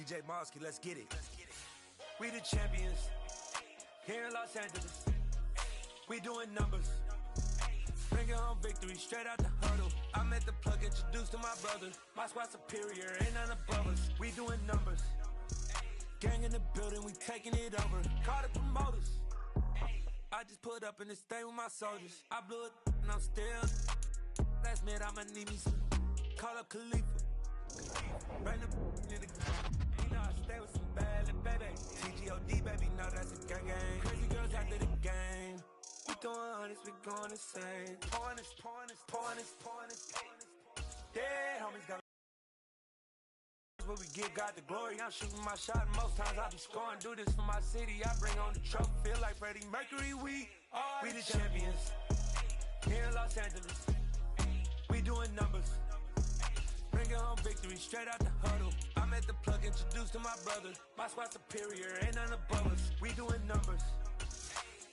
DJ Mosky, let's get it. We the champions here in Los Angeles. We doing numbers. Bringing home victory straight out the huddle. I'm at the plug, introduced to my brother. My squad superior, ain't none above us. We doing numbers. Gang in the building, we taking it over. Call the promoters. I just put up in this thing with my soldiers. I blew it and I'm still. Last minute I'ma need me some. Call up Khalifa. Bring the in the. You know I stay with some bad little baby. TGOD baby, know that's a gang gang. Crazy girls after the game. We throwing hundreds, we going insane. Pouring this. Dead homies got. Where we give God the glory. I'm shooting my shot and most times I be scoring. Do this for my city, I bring on the trophy. Feel like Freddie Mercury, we the champions here in Los Angeles. We doing numbers. Bringing home victory straight out the huddle. I'm at the plug, introduced to my brother. My squad superior, ain't none above us. We doing numbers.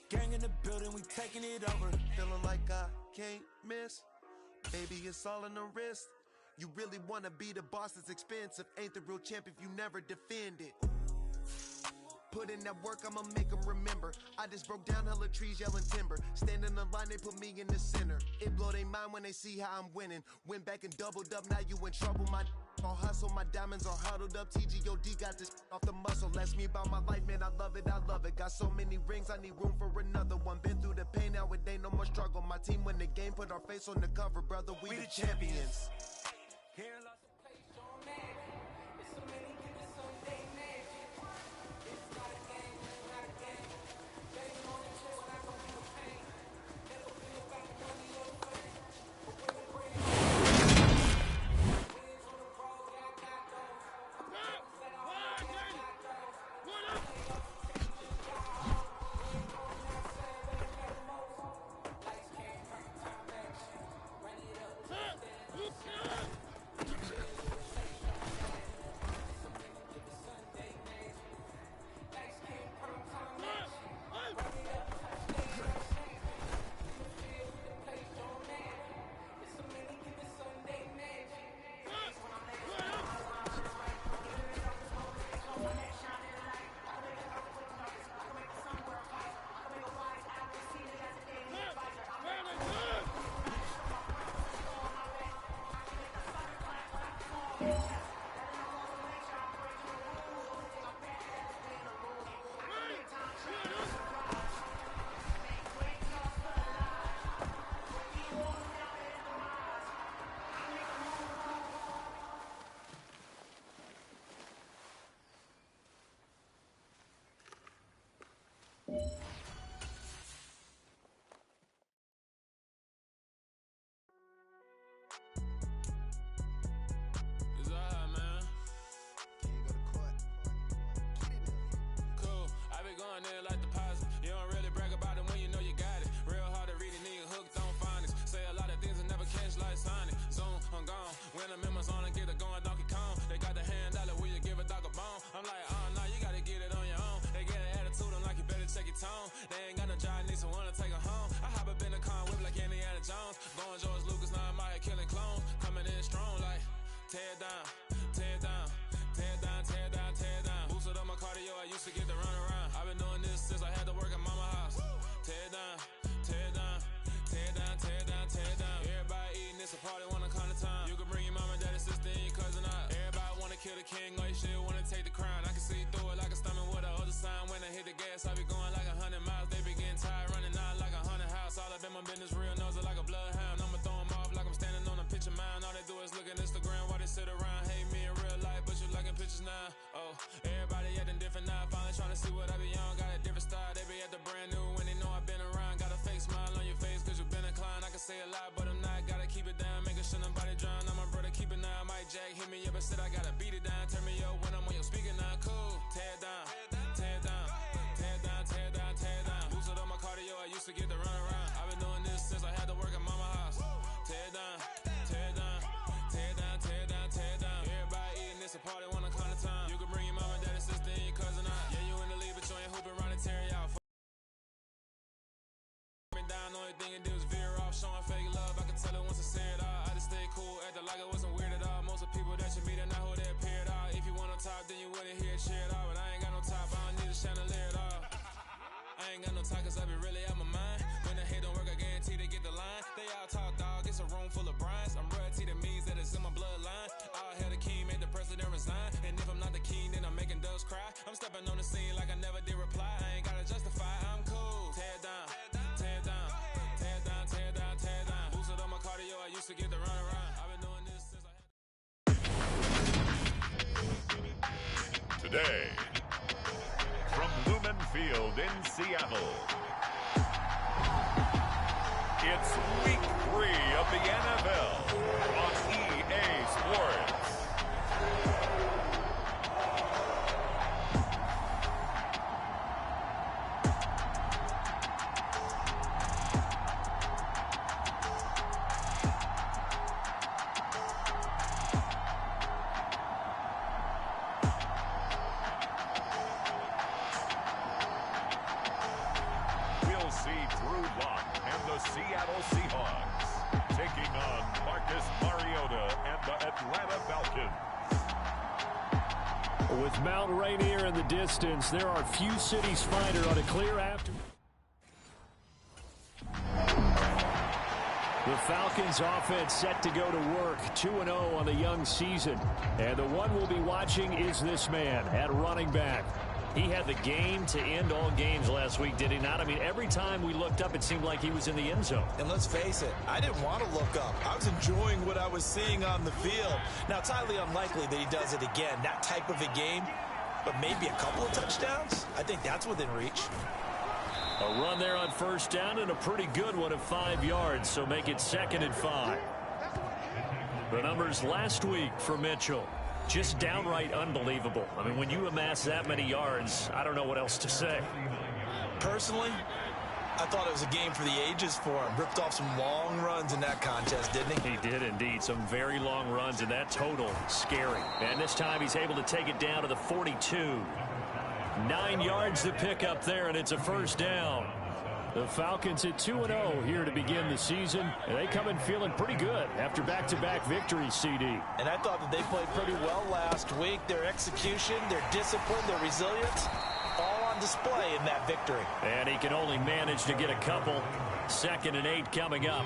Gang in the building, we taking it over. Feeling like I can't miss. Baby, it's all in the wrist. You really wanna be the boss, it's expensive. Ain't the real champ if you never defend it. Put in that work, I'ma make them remember. I just broke down hella trees, yelling timber. Stand in the line, they put me in the center. It blow their mind when they see how I'm winning. Went back and doubled up, now you in trouble. My all hustle, my diamonds are huddled up. TGOD got this off the muscle. That's me about my life, man, I love it. Got so many rings, I need room for another one. Been through the pain, now it ain't no more struggle. My team win the game, put our face on the cover, brother. We the champions. Here in Los there like deposit. You don't really brag about it when you know you got it. Real hard to read a nigga hooked on phonics. Say a lot of things and never catch like Sonic. Zoom, I'm gone. When the members on and get it going Donkey Kong. They got the hand dollar, will you give a dog a bone? I'm like, oh no, you gotta get it on your own. They get an attitude, I'm like, you better check your tone. They ain't got no job, need someone to take her home. I hop up in the car, whip like Indiana Jones. Going George Lucas, now I'm out here killing clones. Coming in strong like, tear down, tear down, tear down, tear down, tear down. Boosted up my cardio, I used to get the run around. I've been doing this since I had to work at mama house. Tear down, tear down, tear down, tear down, tear down. Everybody eating this a party, wanna come to time. You can bring your mama, daddy, sister, and your cousin out. Everybody wanna kill the king, or you shit wanna take the crown. I can see through it like a stomach with a other sign. When I hit the gas, I be going like 100 miles. They be getting tired, running out like 100 house. All up in my business, real nose like a bloodhound. I'ma throw 'em off like I'm standing on a picture mound. All they do is look at Instagram while they sit around. Hate me in real life, but you liking pictures now. Oh, everybody acting different now. Finally trying to see what I be on. Got a different style, they be at the brand new when they know I've been around. Got a fake smile on your face cause you been inclined. I can say a lot, but I'm not. Gotta keep it down, making sure nobody drown. I'm my brother, keep it now. Mike Jack hit me up and said I gotta beat it down. Turn me up when I'm on your speaker now. Cool, tear down, tear down, tear down, tear down, tear down. Boosted up my cardio, I used to get the run around. I've been doing this since I had to work at mama house. Tear down, tear down, tear down, tear down, tear down. Everybody eating this a party, wanna come to time. You can bring your mama, daddy, sister, and your cousin out. Yeah, you in the league, but you ain't hooping around and tear you out. Me down, only thing it did was veer off, showing fake love. I can tell it once I say it all. I just stay cool, acting like it wasn't weird at all. Most of the people that you meet are not who they appeared all. If you want on top, then you with it. I ain't got no time 'cause I be really out my mind. When the hate don't work, I guarantee they get the line. They all talk, dog, it's a room full of Bryans. I'm royalty, that means that it's in my bloodline. All hail the king, made the president resign. And if I'm not the king, then I'm making doves cry. I'm stepping on the scene like I never did reply. I ain't gotta justify, I'm cool. Tear down, tear down, tear down, tear down, tear down. Boosted on my cardio, I used to get the run around. I've been doing this since I had. Today, from Lumen Field in Seattle, it's week 3 of the NFL on EA Sports. Seattle Seahawks taking on Marcus Mariota and the Atlanta Falcons. With Mount Rainier in the distance, there are few cities finer on a clear afternoon. The Falcons offense set to go to work, 2-0 on the young season. And the one we'll be watching is this man at running back. He had the game to end all games last week, did he not? I mean, every time we looked up, it seemed like he was in the end zone. And let's face it, I didn't want to look up. I was enjoying what I was seeing on the field. Now, it's highly unlikely that he does it again, that type of a game, but maybe a couple of touchdowns? I think that's within reach. A run there on first down and a pretty good one of 5 yards, so make it 2nd and 5. The numbers last week for Mitchell. Just downright unbelievable. I mean, when you amass that many yards, I don't know what else to say. Personally, I thought it was a game for the ages for him. Ripped off some long runs in that contest, didn't he? He did indeed. Some very long runs, and that total, scary. And this time he's able to take it down to the 42. 9 yards to pick up there, and it's a first down. The Falcons at 2-0 here to begin the season, and they come in feeling pretty good after back-to-back victories, CD. And I thought that they played pretty well last week. Their execution, their discipline, their resilience, all on display in that victory. And he can only manage to get a couple. 2nd and 8 coming up.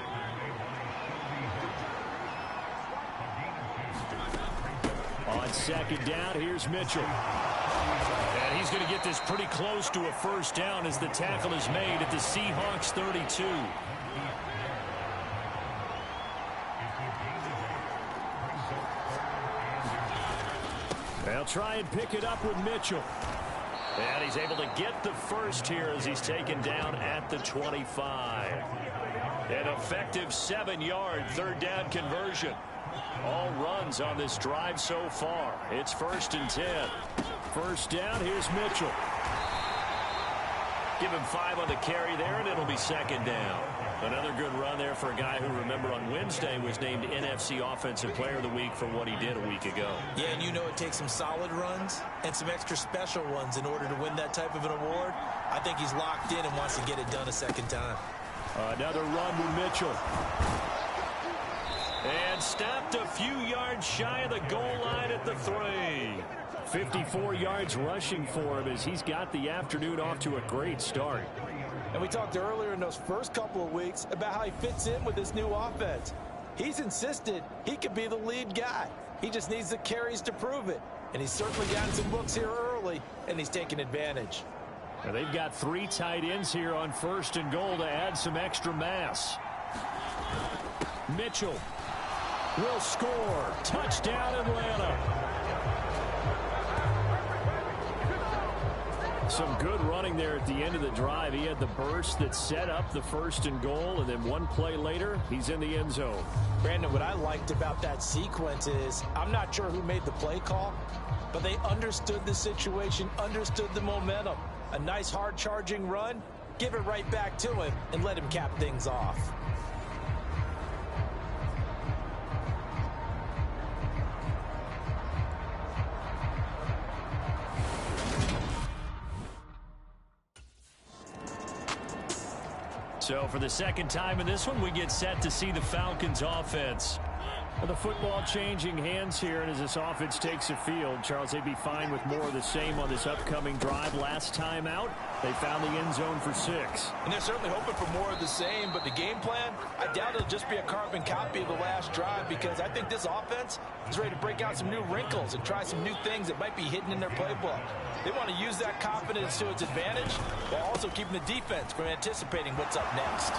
On 2nd down, here's Mitchell. And he's going to get this pretty close to a first down as the tackle is made at the Seahawks 32. They'll try and pick it up with Mitchell. And he's able to get the first here as he's taken down at the 25. An effective 7-yard third down conversion. All runs on this drive so far. It's 1st and 10. First down, here's Mitchell. Give him 5 on the carry there, and it'll be 2nd down. Another good run there for a guy who, remember, on Wednesday was named NFC Offensive Player of the Week for what he did a week ago. Yeah, and you know it takes some solid runs and some extra special ones in order to win that type of an award. I think he's locked in and wants to get it done a second time. Another run with Mitchell. And stopped a few yards shy of the goal line at the 3. 54 yards rushing for him as he's got the afternoon off to a great start. And we talked earlier in those first couple of weeks about how he fits in with this new offense. He's insisted he could be the lead guy. He just needs the carries to prove it. And he's certainly gotten some looks here early, and he's taken advantage. Now they've got 3 tight ends here on 1st and goal to add some extra mass. Mitchell will score. Touchdown, Atlanta. Some good running there at the end of the drive. He had the burst that set up the 1st and goal, and then one play later, he's in the end zone. Brandon, what I liked about that sequence is I'm not sure who made the play call, but they understood the situation, understood the momentum. A nice hard-charging run, give it right back to him, and let him cap things off. So for the 2nd time in this one, we get set to see the Falcons offense. Well, the football changing hands here, and as this offense takes the field, Charles, they'd be fine with more of the same on this upcoming drive. Last time out, they found the end zone for 6. And they're certainly hoping for more of the same, but the game plan, I doubt it'll just be a carbon copy of the last drive, because I think this offense is ready to break out some new wrinkles and try some new things that might be hidden in their playbook. They want to use that confidence to its advantage while also keeping the defense from anticipating what's up next.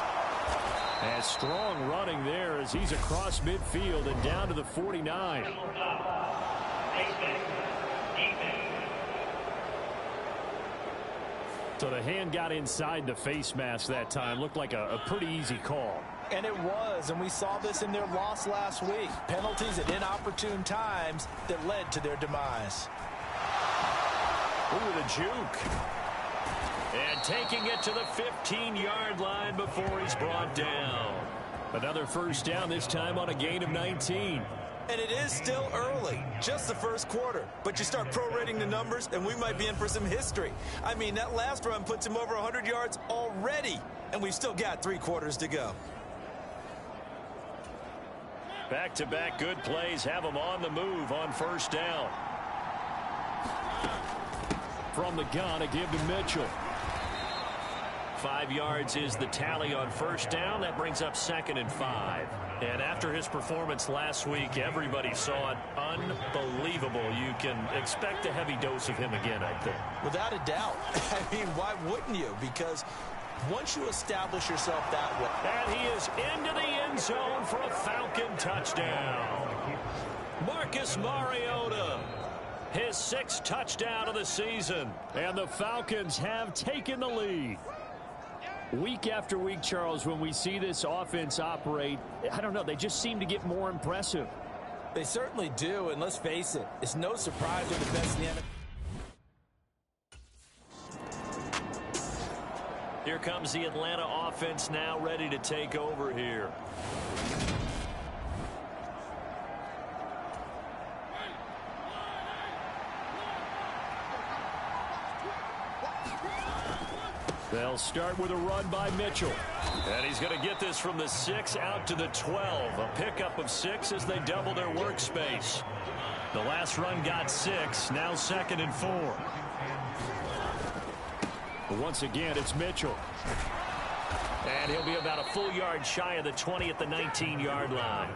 And strong running there as he's across midfield and down to the 49. So the hand got inside the face mask that time. Looked like a pretty easy call. And it was, and we saw this in their loss last week. Penalties at inopportune times that led to their demise. Ooh, the juke. And taking it to the 15-yard line before he's brought down. Another first down, this time on a gain of 19. And it is still early, just the first quarter. But you start prorating the numbers, and we might be in for some history. I mean, that last run puts him over 100 yards already, and we've still got 3 quarters to go. Back-to-back good plays have him on the move on first down. From the gun, a give to Mitchell. 5 yards is the tally on first down. That brings up 2nd and 5. And after his performance last week, everybody saw it. Unbelievable. You can expect a heavy dose of him again, I think. Without a doubt. I mean, why wouldn't you? Because once you establish yourself that way. And he is into the end zone for a Falcon touchdown. Marcus Mariota, his 6th touchdown of the season. And the Falcons have taken the lead. Week after week, Charles, when we see this offense operate, I don't know, they just seem to get more impressive. They certainly do, and let's face it, it's no surprise they're the best in the NFL. Here comes the Atlanta offense now ready to take over here. They'll start with a run by Mitchell. And he's going to get this from the 6 out to the 12. A pickup of 6 as they double their workspace. The last run got 6. Now 2nd and 4. But once again, it's Mitchell. And he'll be about a full yard shy of the 20 at the 19-yard line.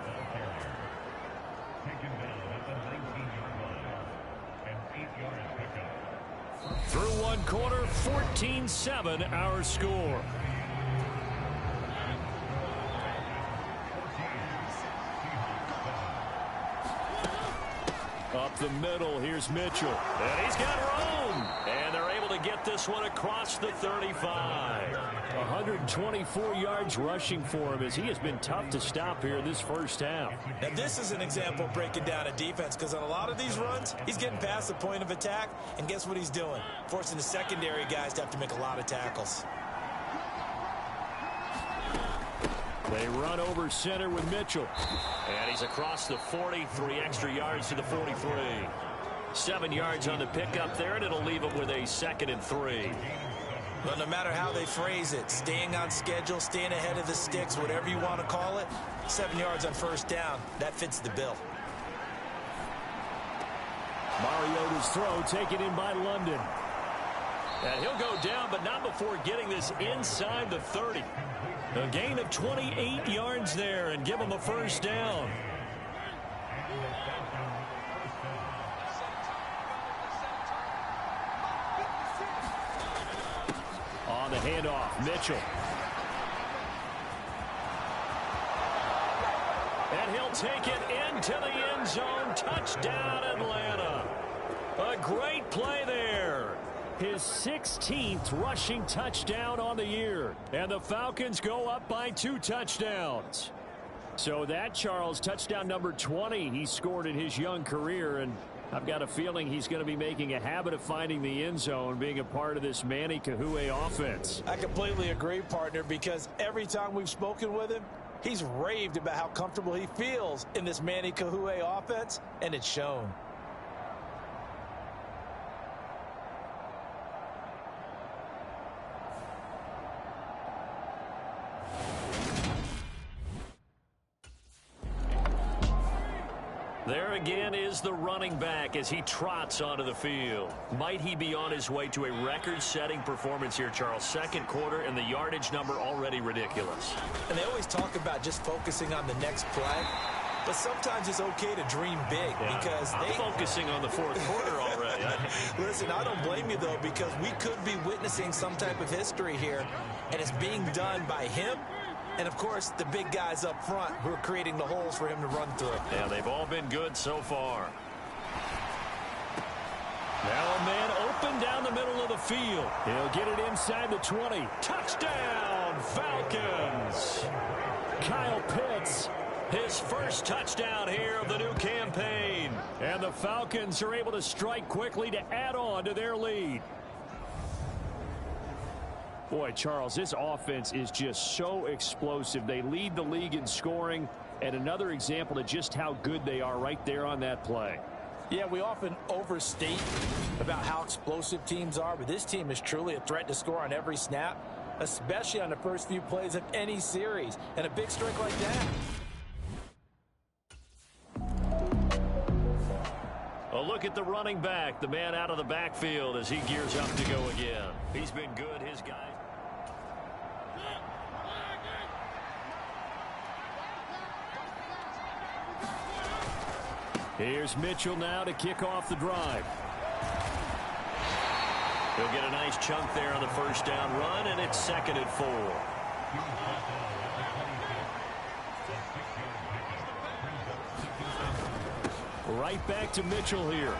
Through one quarter, 14-7 our score. Up the middle, here's Mitchell. And he's got room. And they're able to get this one across the 35. 124 yards rushing for him as he has been tough to stop here this first half. Now this is an example of breaking down a defense, because on a lot of these runs, he's getting past the point of attack, and guess what he's doing? Forcing the secondary guys to have to make a lot of tackles. They run over center with Mitchell. And he's across the 40, 3 extra yards to the 43. 7 yards on the pickup there, and it'll leave him with a 2nd and 3. But no matter how they phrase it, staying on schedule, staying ahead of the sticks, whatever you want to call it, 7 yards on first down, that fits the bill. Mariota's throw taken in by London. And he'll go down, but not before getting this inside the 30. A gain of 28 yards there and give him a first down. On the handoff, Mitchell. And he'll take it into the end zone. Touchdown, Atlanta. A great play there. His 16th rushing touchdown on the year. And the Falcons go up by 2 touchdowns. So that, Charles, touchdown number 20 he scored in his young career. And I've got a feeling he's going to be making a habit of finding the end zone, being a part of this Manny Kahue offense. I completely agree, partner, because every time we've spoken with him, he's raved about how comfortable he feels in this Manny Kahue offense, and it's shown. There again is the running back as he trots onto the field. Might he be on his way to a record-setting performance here, Charles? Second quarter, and the yardage number already ridiculous. And they always talk about just focusing on the next play. But sometimes it's okay to dream big because I'm focusing on the fourth quarter already. Listen, I don't blame you, though, because we could be witnessing some type of history here, and it's being done by him and, of course, the big guys up front who are creating the holes for him to run through. Yeah, they've all been good so far. Now a man open down the middle of the field. He'll get it inside the 20. Touchdown, Falcons! Kyle Pitts, his first touchdown here of the new campaign. And the Falcons are able to strike quickly to add on to their lead. Boy, Charles, this offense is just so explosive. They lead the league in scoring, and another example of just how good they are right there on that play. Yeah, we often overstate about how explosive teams are, but this team is truly a threat to score on every snap, especially on the first few plays of any series. And a big strike like that. A look at the running back, the man out of the backfield as he gears up to go again. He's been good, his guys. Here's Mitchell now to kick off the drive. He'll get a nice chunk there on the first down run, and it's 2nd and 4. Right back to Mitchell here.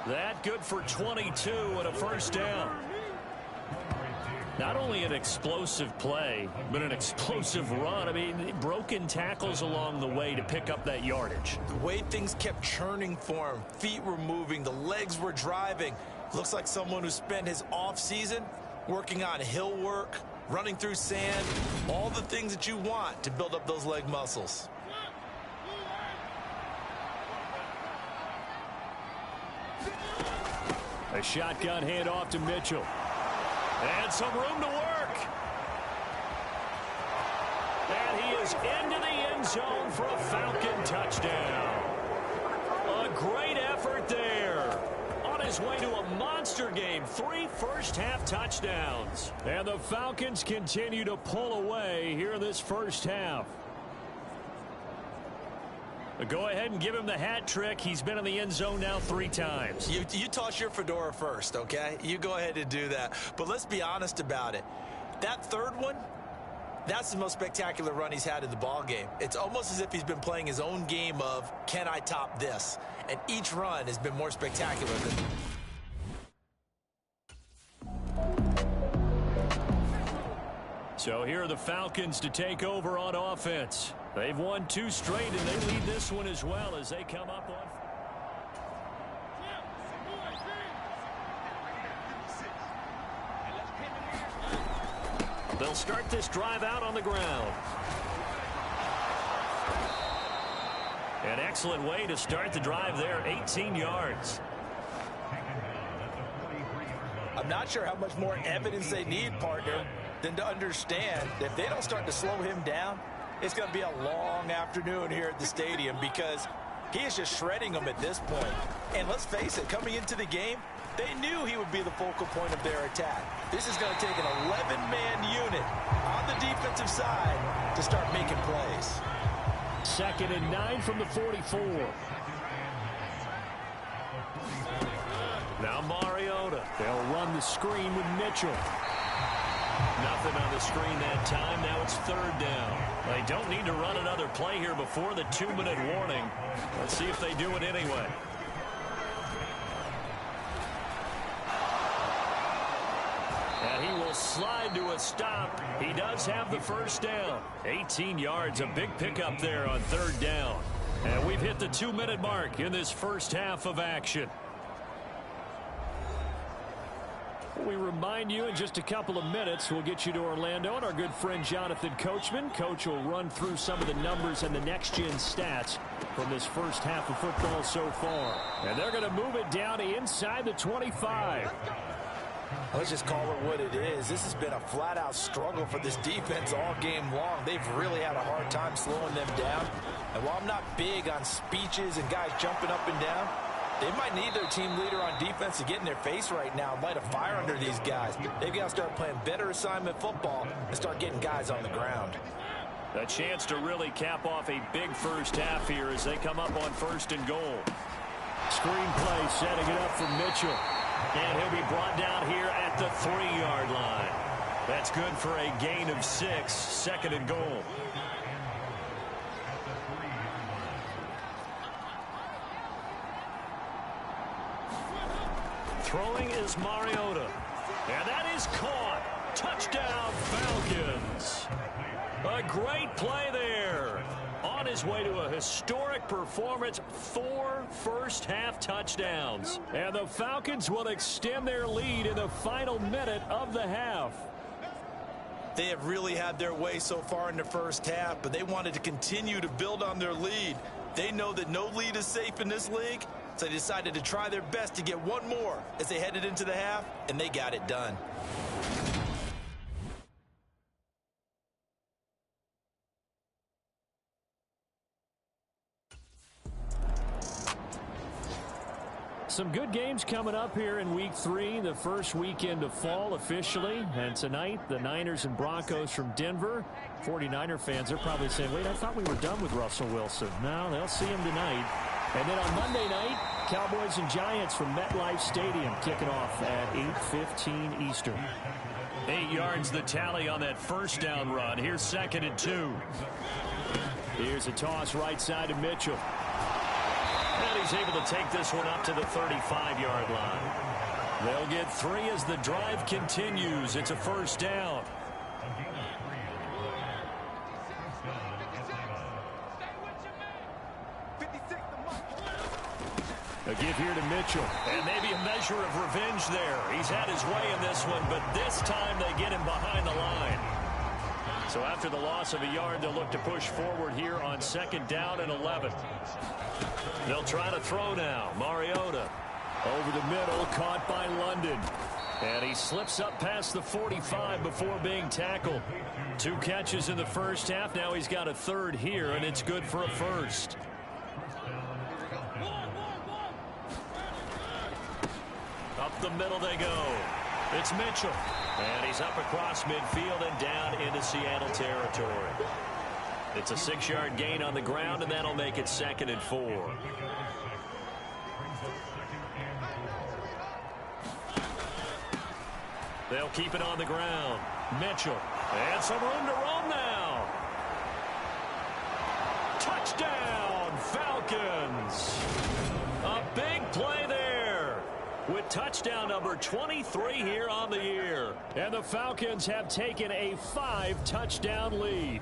That good for 22 and a first down. Not only an explosive play, but an explosive run. I mean, broken tackles along the way to pick up that yardage. The way things kept churning for him, feet were moving, the legs were driving. Looks like someone who spent his offseason working on hill work, running through sand, all the things that you want to build up those leg muscles. A shotgun handoff to Mitchell. And some room to work. And he is into the end zone for a Falcon touchdown. A great effort there. On his way to a monster game. 3 first-half touchdowns. And the Falcons continue to pull away here in this first half. Go ahead and give him the hat trick. He's been in the end zone now 3 times. You toss your fedora first, okay? You go ahead and do that. But let's be honest about it. That third one, that's the most spectacular run he's had in the ball game. It's almost as if he's been playing his own game of, can I top this? And each run has been more spectacular than... So here are the Falcons to take over on offense. They've won 2 straight, and they lead this one as well as they come up on. They'll start this drive out on the ground. An excellent way to start the drive there, 18 yards. I'm not sure how much more evidence they need, partner, than to understand that if they don't start to slow him down, it's going to be a long afternoon here at the stadium because he is just shredding them at this point. And let's face it, coming into the game, they knew he would be the focal point of their attack. This is going to take an 11-man unit on the defensive side to start making plays. 2nd and 9 from the 44. Now Mariota. They'll run the screen with Mitchell. Nothing on the screen that time. Now it's 3rd down. They don't need to run another play here before the 2-minute warning. Let's see if they do it anyway. And he will slide to a stop. He does have the first down. 18 yards, a big pickup there on 3rd down. And we've hit the 2-minute mark in this first half of action. We remind you in just a couple of minutes, we'll get you to Orlando and our good friend Jonathan Coachman. Coach will run through some of the numbers and the next-gen stats from this first half of football so far. And they're going to move it down to inside the 25. Let's just call it what it is. This has been a flat-out struggle for this defense all game long. They've really had a hard time slowing them down. And while I'm not big on speeches and guys jumping up and down, they might need their team leader on defense to get in their face right now and light a fire under these guys. They've got to start playing better assignment football and start getting guys on the ground. A chance to really cap off a big first half here as they come up on 1st and goal. Screenplay setting it up for Mitchell. And he'll be brought down here at the 3-yard line. That's good for a gain of 6, 2nd and goal. Throwing is Mariota. And that is caught. Touchdown, Falcons. A great play there. On his way to a historic performance, 4 first-half touchdowns. And the Falcons will extend their lead in the final minute of the half. They have really had their way so far in the first half, but they wanted to continue to build on their lead. They know that no lead is safe in this league, so they decided to try their best to get one more as they headed into the half, and they got it done. Some good games coming up here in Week 3, the first weekend of fall officially. And tonight, the Niners and Broncos from Denver. 49er fans are probably saying, wait, I thought we were done with Russell Wilson. No, they'll see him tonight. And then on Monday night, Cowboys and Giants from MetLife Stadium kicking off at 8:15 Eastern. 8 yards the tally on that first down run. Here's 2nd and 2. Here's a toss right side to Mitchell. And he's able to take this one up to the 35-yard line. They'll get 3 as the drive continues. It's a first down. A give here to Mitchell. And maybe a measure of revenge there. He's had his way in this one, but this time they get him behind the line. So after the loss of a yard, they'll look to push forward here on 2nd down and 11. They'll try to throw now. Mariota over the middle, caught by London. And he slips up past the 45 before being tackled. 2 catches in the first half. Now he's got a 3rd here, and it's good for a first. Up the middle they go. It's Mitchell. And he's up across midfield and down into Seattle territory. It's a 6-yard gain on the ground, and that'll make it 2nd and 4. They'll keep it on the ground. Mitchell. And some room to roam now. Touchdown, Falcons. A big play there with touchdown number 23 here on the year. And the Falcons have taken a 5-touchdown lead.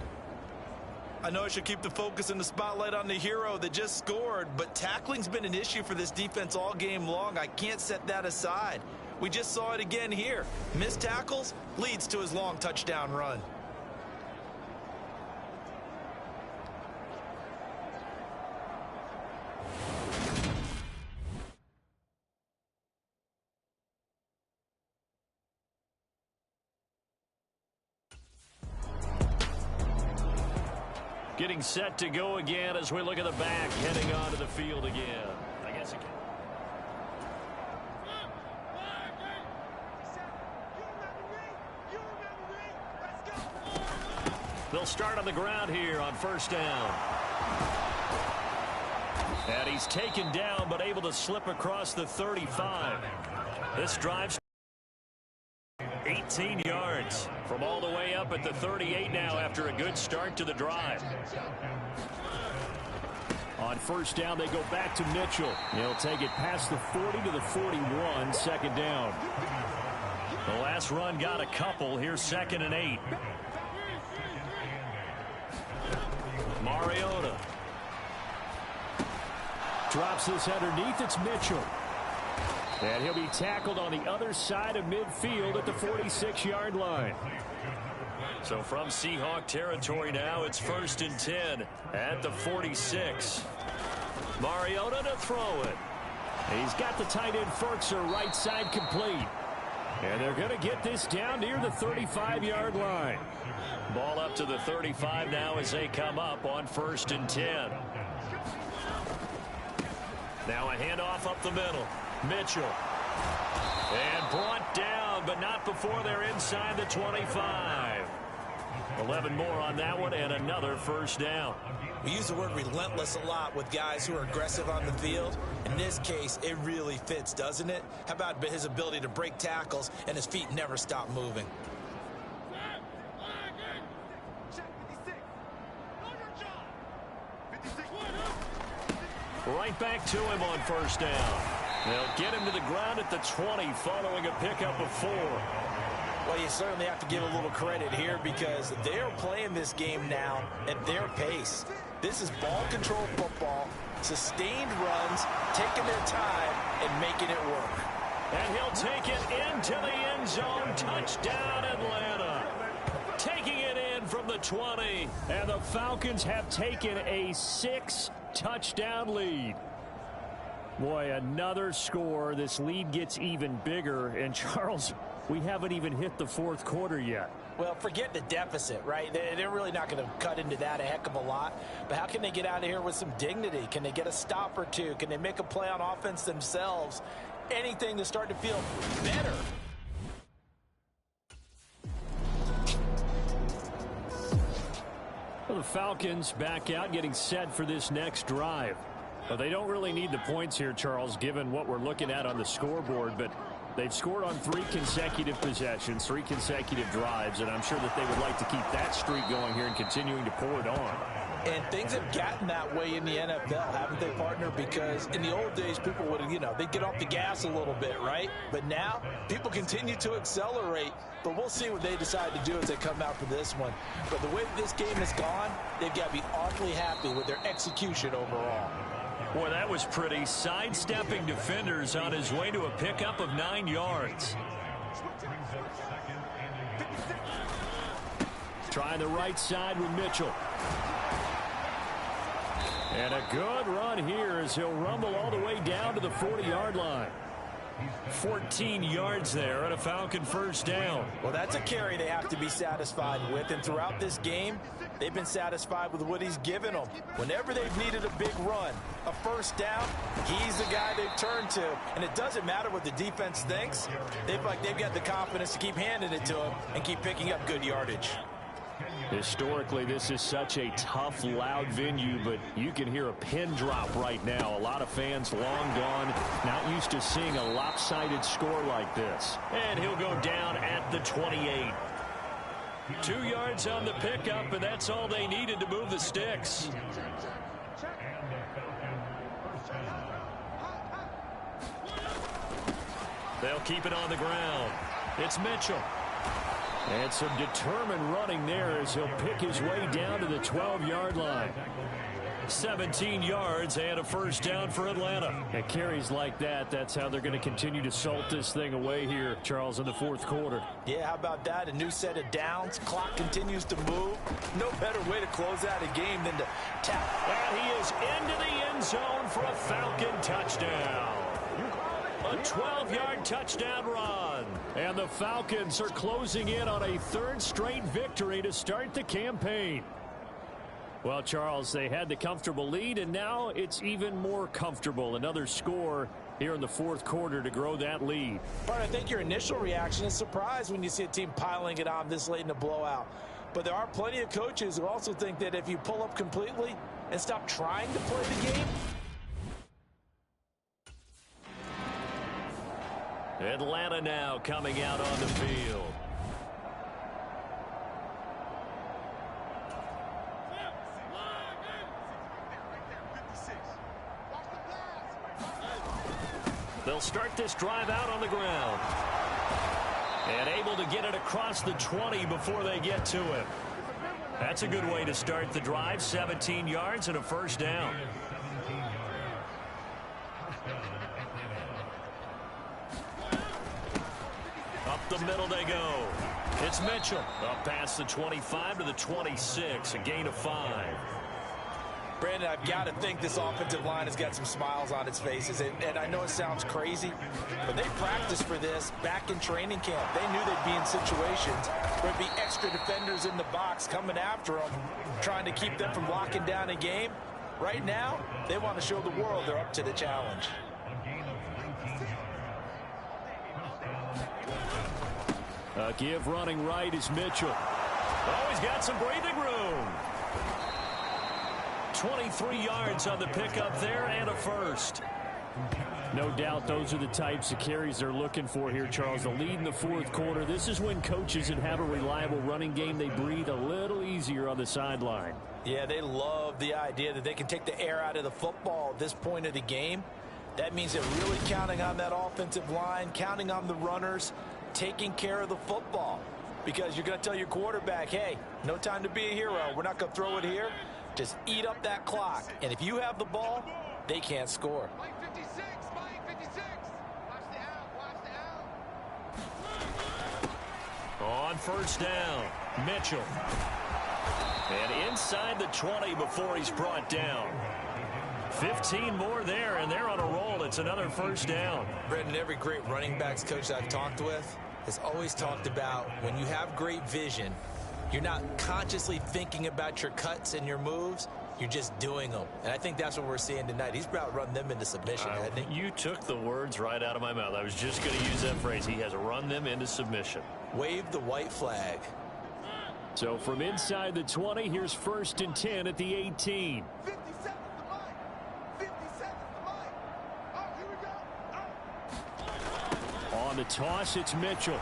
I know I should keep the focus and the spotlight on the hero that just scored, but tackling's been an issue for this defense all game long. I can't set that aside. We just saw it again here. Missed tackles leads to his long touchdown run. Getting set to go again as we look at the back, heading onto the field again. I guess again. They'll start on the ground here on 1st down. And he's taken down but able to slip across the 35. This drive's 18 yards from all the way up at the 38 now after a good start to the drive. On 1st down, they go back to Mitchell. He'll take it past the 40 to the 41, 2nd down. The last run got a couple. Here's 2nd and 8. Mariota. Drops this underneath. It's Mitchell. And he'll be tackled on the other side of midfield at the 46-yard line. So from Seahawk territory now, it's 1st and 10 at the 46. Mariota to throw it. He's got the tight end Ferkser right side complete. And they're going to get this down near the 35-yard line. Ball up to the 35 now as they come up on 1st and 10. Now a handoff up the middle. Mitchell. And brought down, but not before they're inside the 25. 11 more on that one, and another 1st down. We use the word relentless a lot with guys who are aggressive on the field. In this case, it really fits, doesn't it? How about his ability to break tackles and his feet never stop moving? Right back to him on 1st down. They'll get him to the ground at the 20 following a pickup of 4. Well, you certainly have to give a little credit here because they're playing this game now at their pace. This is ball control football, sustained runs, taking their time and making it work. And he'll take it into the end zone. Touchdown, Atlanta. Taking it in from the 20. And the Falcons have taken a 6-touchdown lead. Boy, another score. This lead gets even bigger. And, Charles, we haven't even hit the 4th quarter yet. Well, forget the deficit, right? They're really not going to cut into that a heck of a lot. But how can they get out of here with some dignity? Can they get a stop or two? Can they make a play on offense themselves? Anything to start to feel better. Well, the Falcons back out, getting set for this next drive. Well, they don't really need the points here, Charles, given what we're looking at on the scoreboard, but they've scored on 3 consecutive possessions, 3 consecutive drives, and I'm sure that they would like to keep that streak going here and continuing to pour it on. And things have gotten that way in the NFL, haven't they, partner? Because in the old days, people would, they'd get off the gas a little bit, right? But now, people continue to accelerate, but we'll see what they decide to do as they come out for this one. But the way this game has gone, they've got to be awfully happy with their execution overall. Boy, that was pretty. Sidestepping defenders on his way to a pickup of 9 yards. Trying the right side with Mitchell. And a good run here as he'll rumble all the way down to the 40-yard line. 14 yards there and a Falcon 1st down. Well, that's a carry they have to be satisfied with, and throughout this game, they've been satisfied with what he's given them. Whenever they've needed a big run, a 1st down, he's the guy they've turned to. And it doesn't matter what the defense thinks. They've got the confidence to keep handing it to him and keep picking up good yardage. Historically, this is such a tough, loud venue, but you can hear a pin drop right now. A lot of fans long gone, not used to seeing a lopsided score like this. And he'll go down at the 28. 2 yards on the pickup, and that's all they needed to move the sticks. They'll keep it on the ground. It's Mitchell. And some determined running there as he'll pick his way down to the 12-yard line. 17 yards and a 1st down for Atlanta. At carries like that, that's how they're going to continue to salt this thing away here, Charles, in the 4th quarter. Yeah, how about that? A new set of downs. Clock continues to move. No better way to close out a game than to tap. And he is into the end zone for a Falcon touchdown. A 12-yard touchdown run. And the Falcons are closing in on a 3rd straight victory to start the campaign. Well, Charles, they had the comfortable lead, and now it's even more comfortable. Another score here in the 4th quarter to grow that lead. But I think your initial reaction is surprise when you see a team piling it on this late in a blowout. But there are plenty of coaches who also think that if you pull up completely and stop trying to play the game, Atlanta now coming out on the field. They'll start this drive out on the ground. And able to get it across the 20 before they get to him. That's a good way to start the drive. 17 yards and a 1st down. Up the middle they go. It's Mitchell. Up past the 25 to the 26. A gain of 5. Brandon, Brandon, I've got to think this offensive line has got some smiles on its faces. And I know it sounds crazy, but they practiced for this back in training camp. They knew they'd be in situations where there'd be extra defenders in the box coming after them, trying to keep them from locking down a game. Right now, they want to show the world they're up to the challenge. A give running right is Mitchell. Oh, he's got some breathing room. 23 yards on the pickup there and a first. No doubt those are the types of carries they're looking for here, Charles. The lead in the fourth quarter. This is when coaches that have a reliable running game, they breathe a little easier on the sideline. Yeah, they love the idea that they can take the air out of the football at this point of the game. That means they're really counting on that offensive line, counting on the runners, taking care of the football. Because you're going to tell your quarterback, hey, no time to be a hero. We're not going to throw it here. Just eat up that clock. And if you have the ball, they can't score. Mike 56, Mike 56. Watch the out. On first down, Mitchell. And inside the 20 before he's brought down. 15 more there, and they're on a roll. It's another first down. Brendan, every great running backs coach I've talked with has always talked about when you have great vision, you're not consciously thinking about your cuts and your moves. You're just doing them. And I think that's what we're seeing tonight. He's about to run them into submission, hasn't he? You took the words right out of my mouth. I was just going to use that phrase. He has run them into submission. Wave the white flag. So from inside the 20, here's 1st and 10 at the 18. 50 seconds to Mike. 50 seconds to Mike. Oh, here we go. On the toss, it's Mitchell.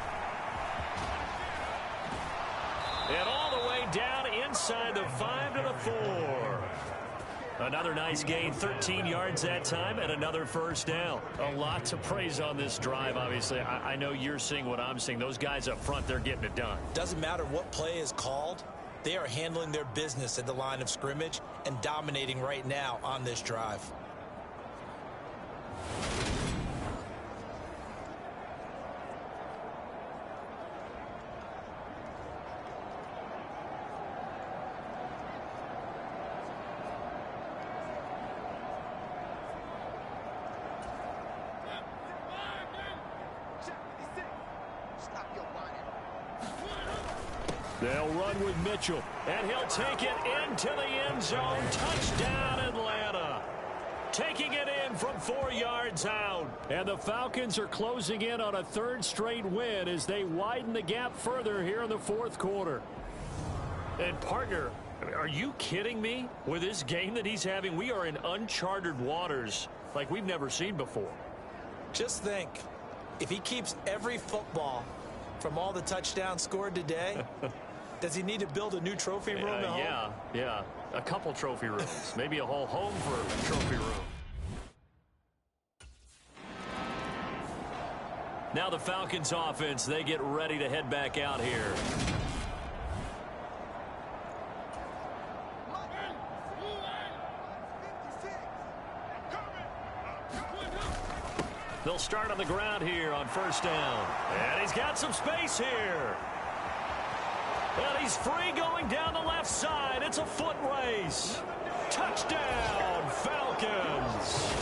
And all the way down inside the 5 to the 4. Another nice gain, 13 yards that time, and another first down. A lot to praise on this drive, obviously. I know you're seeing what I'm seeing. Those guys up front, they're getting it done. Doesn't matter what play is called. They are handling their business at the line of scrimmage and dominating right now on this drive. They'll run with Mitchell, and he'll take it into the end zone. Touchdown, Atlanta. Taking it in from 4 yards out. And the Falcons are closing in on a third straight win as they widen the gap further here in the fourth quarter. And, partner, are you kidding me? With this game that he's having, we are in uncharted waters like we've never seen before. Just think, if he keeps every football from all the touchdowns scored today, does he need to build a new trophy room at home? Yeah. A couple trophy rooms. Maybe a whole home for a trophy room. Now the Falcons offense, they get ready to head back out here. They'll start on the ground here on first down. And he's got some space here. And he's free going down the left side. It's a foot race. Touchdown, Falcons.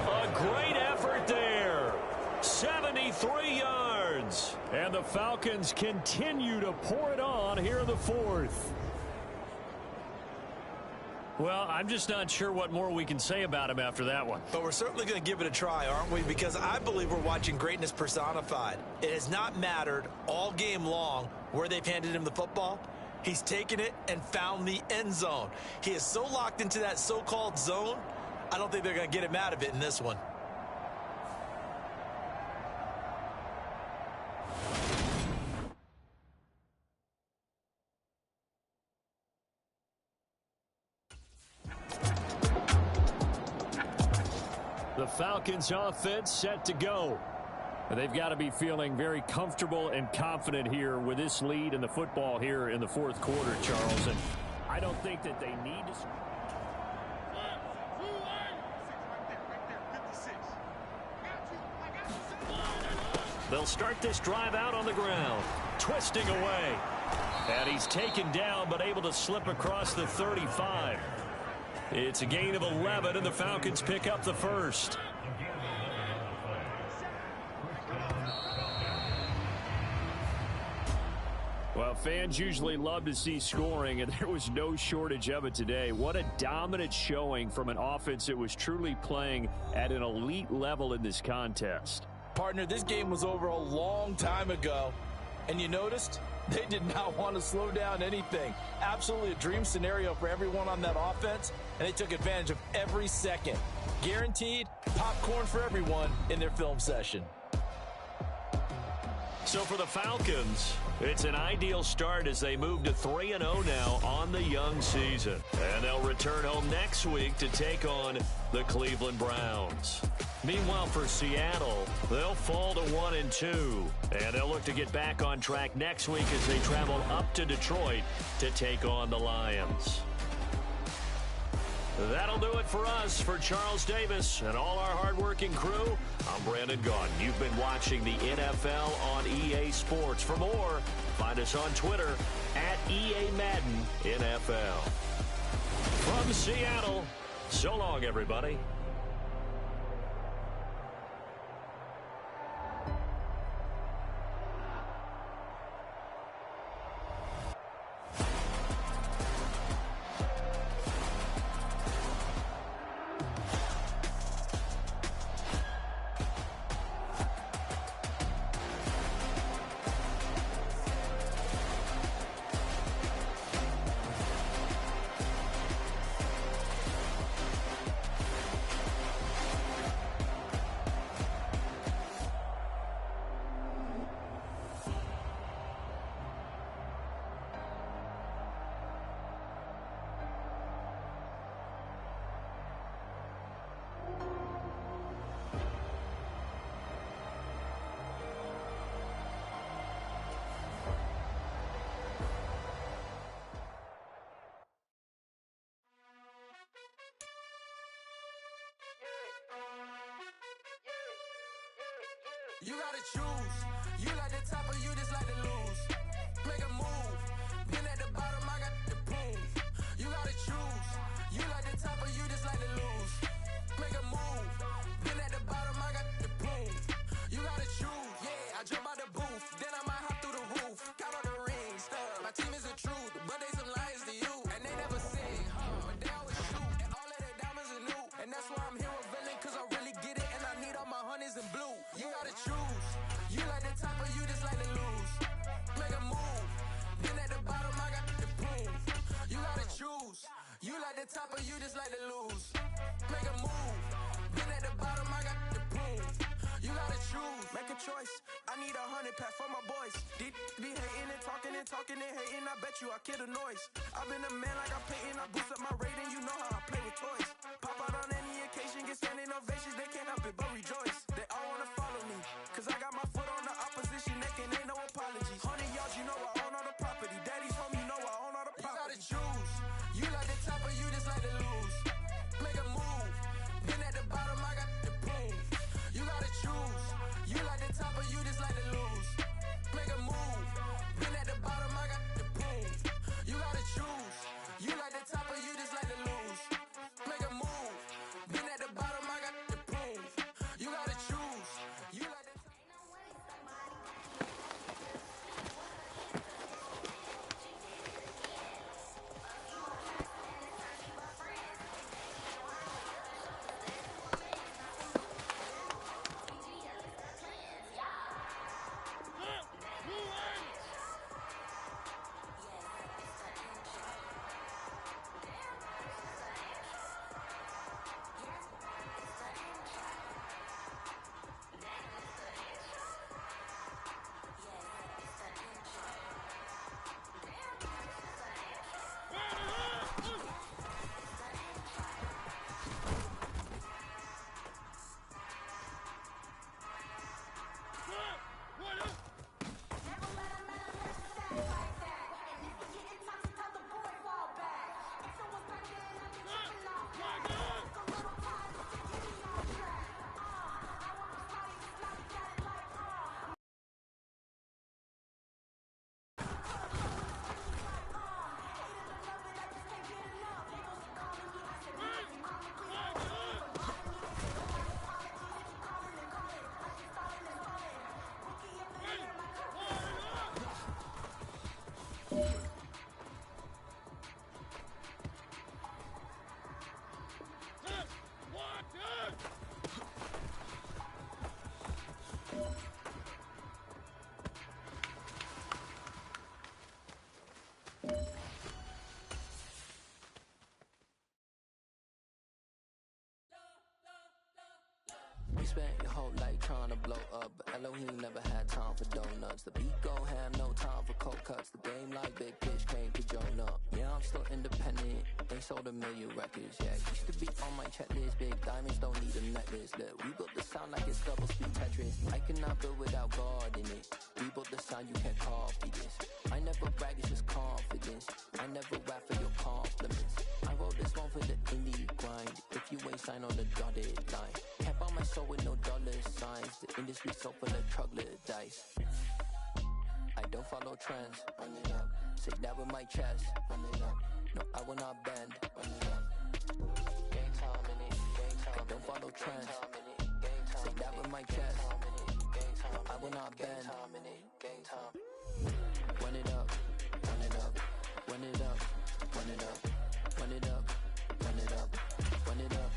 A great effort there. 73 yards. And the Falcons continue to pour it on here in the fourth. Well, I'm just not sure what more we can say about him after that one. But we're certainly going to give it a try, aren't we? Because I believe we're watching greatness personified. It has not mattered all game long where they've handed him the football. He's taken it and found the end zone. He is so locked into that so-called zone, I don't think they're going to get him out of it in this one. The Falcons offense set to go. They've got to be feeling very comfortable and confident here with this lead in the football here in the fourth quarter, Charles. And I don't think that they need to. They'll start this drive out on the ground, twisting away. And he's taken down but able to slip across the 35. It's a gain of 11, and the Falcons pick up the first. Well, fans usually love to see scoring, and there was no shortage of it today. What a dominant showing from an offense that was truly playing at an elite level in this contest. Partner, this game was over a long time ago, and you noticed they did not want to slow down anything. Absolutely a dream scenario for everyone on that offense, and they took advantage of every second. Guaranteed popcorn for everyone in their film session. So for the Falcons, it's an ideal start as they move to 3-0 now on the young season. And they'll return home next week to take on the Cleveland Browns. Meanwhile, for Seattle, they'll fall to 1-2. And they'll look to get back on track next week as they travel up to Detroit to take on the Lions. That'll do it for us. For Charles Davis and all our hardworking crew, I'm Brandon Gaudin. You've been watching the NFL on EA Sports. For more, find us on Twitter at EA Madden NFL. From Seattle, so long, everybody. You gotta choose. You like the top or you just like to lose. Make a move. Been at the bottom, I got the prove. You gotta choose. You like the top or you just like to lose. Make a move. Been at the bottom, I got the prove. You gotta choose. Yeah, I jump out the booth. Then I might hop through the roof. Count all the rings. My team is the truth, but they some liars to you. And they never sing, but they always shoot. And all of their diamonds are new. And that's why I'm here with villain, cause I really get it. And I need all my honeys in blue. You gotta choose. You like the top or you just like to lose. Make a move. Been at the bottom, I got the proof. You gotta choose. You like the top or you just like to lose. Make a move. Been at the bottom, I got the proof. You gotta choose. Make a choice. I need 100 pack for my boys. Deep be hating and talking and hating. I bet you I kill the noise. I've been a man like I'm painting. I boost up my rating. You know how I play with toys. Pop out on any occasion, get standing ovations. They can't help it but rejoice. They all wanna follow me, cause I got my foot on the opposition neck and ain't no apologies. 100 yards, you know I own all the property. Daddy's home, you know I own all the property. You gotta choose. You like the top or you just like to lose. Make a move. Been at the bottom, I got the proof. You gotta choose. You like the top or you just like to lose. Make a move. Been at the bottom, I got the proof. You gotta choose. You like the top or you just like to lose. You spent your whole life trying to blow up, but Elohim never had time for donuts. The beat go ham, no time for cold cuts. The game like Big Pitch came to Jonah. Yeah, I'm still independent, ain't sold a million records yet. Used to be on my checklist, big diamonds don't need a necklace. Look, we built the sound like it's double speed Tetris. I cannot build without God in it. We built the sound, you can't copy this. I never brag, it's just confidence. I never rap for your compliments. I wrote this one for the indie grind. If you ain't signed on the dotted line, can't buy my soul with no dollar signs. The industry so full of troglodytes. I don't follow trends. Run it up. Say that with my chest. Run it up. No, I will not bend. Run it up. Game time in it. Game time. I don't follow trends. Say that with my chest. I will not bend. Game time. Run it up. Run it up. Run it up. Run it up. Run it up. Run it up. Run it up.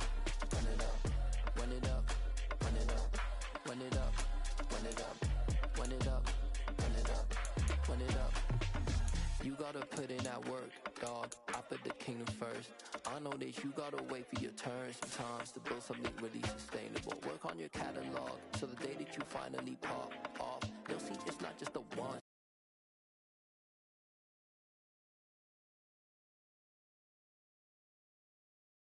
Run it up. Run it up. Run it up. Run it up. Run it up. Run it up. Run it up. Run it up. You gotta put in that work, dog. I put the kingdom first. I know that you gotta wait for your turn sometimes to build something really sustainable. Work on your catalog so the day that you finally pop off, you'll see it's not just the one